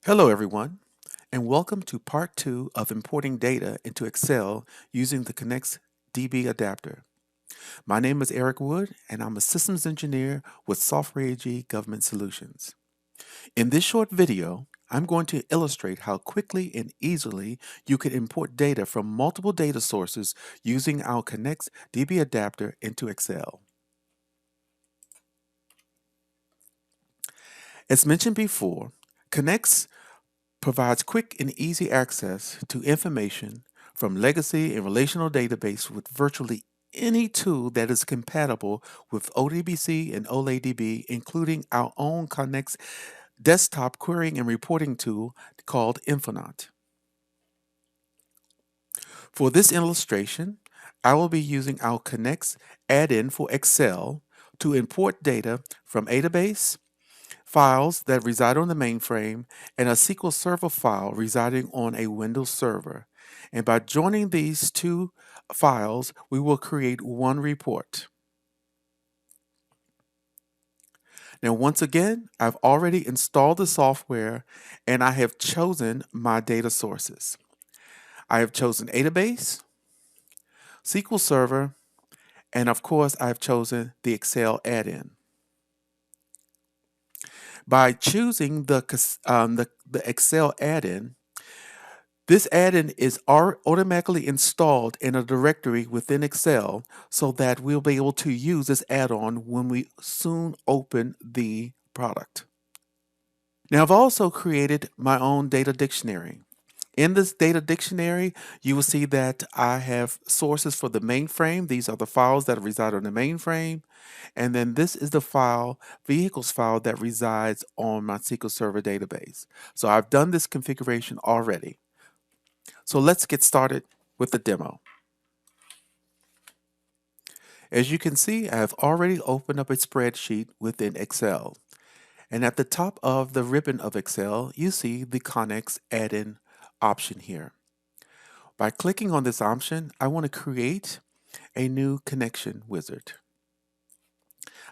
Hello, everyone, and welcome to part two of importing data into Excel using the ConnX DB Adapter. My name is Eric Wood, and I'm a systems engineer with Software AG Government Solutions. In this short video, I'm going to illustrate how quickly and easily you can import data from multiple data sources using our ConnX DB Adapter into Excel. As mentioned before, ConnX provides quick and easy access to information from legacy and relational database with virtually any tool that is compatible with ODBC and OLADB, including our own Connex desktop querying and reporting tool called Infonaut. For this illustration, I will be using our Connex add-in for Excel to import data from a database, files that reside on the mainframe, and a SQL Server file residing on a Windows server. And by joining these two files, we will create one report. Now, once again, I've already installed the software and I have chosen my data sources. I have chosen database, SQL Server, and of course, I've chosen the Excel add-in. By choosing the Excel add-in, this add-in is automatically installed in a directory within Excel so that we'll be able to use this add-on when we soon open the product. Now, I've also created my own data dictionary. In this data dictionary, you will see that I have sources for the mainframe. These are the files that reside on the mainframe. And then this is the vehicles file that resides on my SQL Server database. So I've done this configuration already. So let's get started with the demo. As you can see, I have already opened up a spreadsheet within Excel. And at the top of the ribbon of Excel, you see the ConnX add-in option here. By clicking on this option, I want to create a new connection wizard.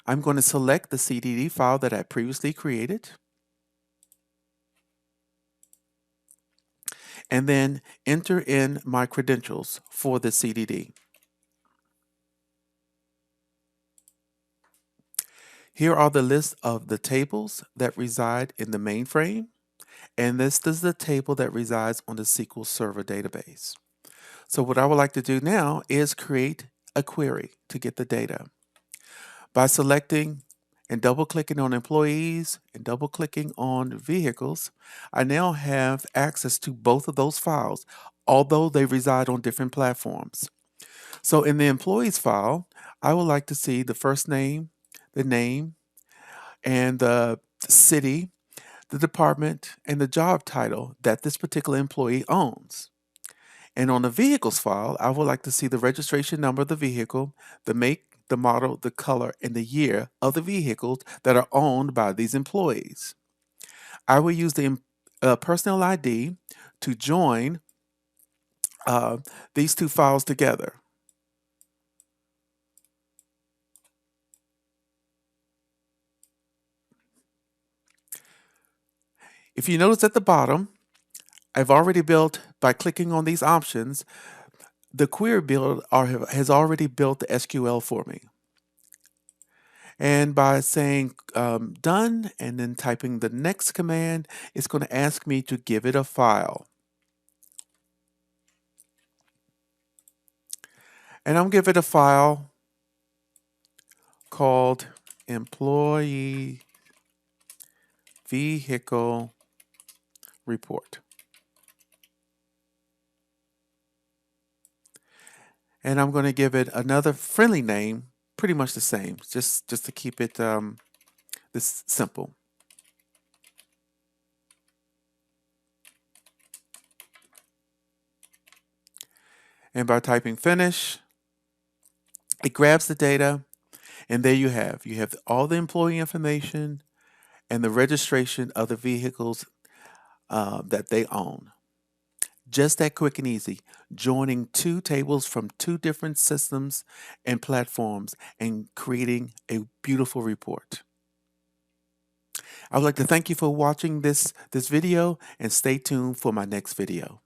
I'm going to select the CDD file that I previously created and then enter in my credentials for the CDD. Here are the list of the tables that reside in the mainframe, and this is the table that resides on the SQL Server database. So what I would like to do now is create a query to get the data. By selecting and double-clicking on employees and double-clicking on vehicles, I now have access to both of those files, although they reside on different platforms. So in the employees file, I would like to see the first name, the name, and the city, the department, and the job title that this particular employee owns. And on the vehicles file, I would like to see the registration number of the vehicle, the make, the model, the color, and the year of the vehicles that are owned by these employees. I will use the personnel ID to join these two files together. If you notice at the bottom, I've already built, by clicking on these options, the query builder has already built the SQL for me. And by saying done and then typing the next command, it's going to ask me to give it a file. And I'm giving it a file called employee vehicle report. And I'm going to give it another friendly name, pretty much the same, just to keep it this simple. And by typing finish, it grabs the data, and there you have all the employee information and the registration of the vehicles that they own. Just that quick and easy, joining two tables from two different systems and platforms and creating a beautiful report. I would like to thank you for watching this video and stay tuned for my next video.